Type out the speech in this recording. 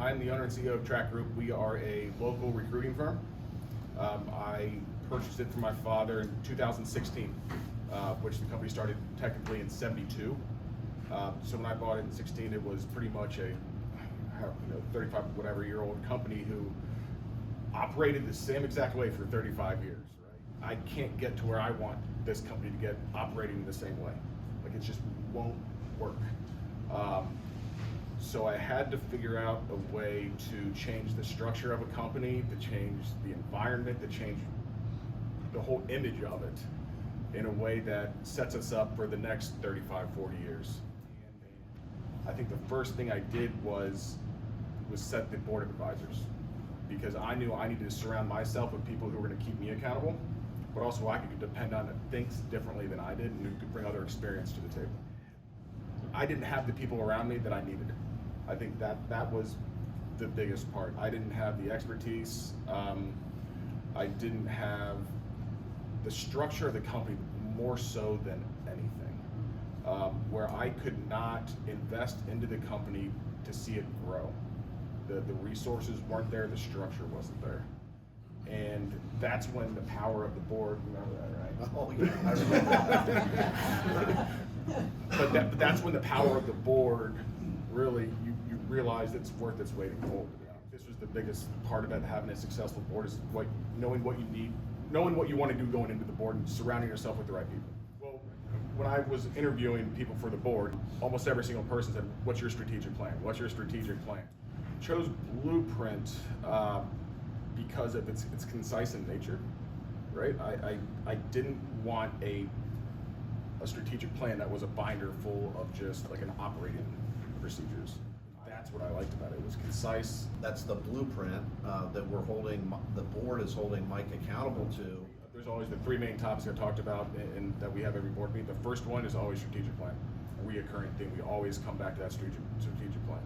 I'm the owner and CEO of Trak Group. We are a local recruiting firm. I purchased it from my father in 2016, which the company started technically in '72. So when I bought it in '16, it was pretty much a 35 whatever year old company who operated the same exact way for 35 years. Right? I can't get to where I want this company to get operating the same way. Like it just won't work. So I had to figure out a way to change the structure of a company, to change the environment, to change the whole image of it in a way that sets us up for the next 35, 40 years. I think the first thing I did was set the board of advisors, because I knew I needed to surround myself with people who were going to keep me accountable, but also I could depend on that thinks differently than I did and who could bring other experience to the table. I didn't have the people around me that I needed. I think that was the biggest part. I didn't have the expertise. I didn't have the structure of the company more so than anything, where I could not invest into the company to see it grow. The resources weren't there, the structure wasn't there. And that's when the power of the board, remember that, right? Oh, yeah, I remember. But that's when the power of the board really, you realize it's worth its weight in gold. This was the biggest part about having a successful board, is knowing what you need, knowing what you want to do going into the board, and surrounding yourself with the right people. Well, when I was interviewing people for the board, almost every single person said, "What's your strategic plan? What's your strategic plan?" Chose Blueprint because of its concise in nature, right? I didn't want a strategic plan that was a binder full of just like an operating procedures. That's what I liked about it. It was concise. That's the blueprint that we're holding, the board is holding Mike accountable to. There's always the three main topics I talked about and that we have every board meeting. The first one is always strategic plan, a reoccurring thing. We always come back to that strategic plan.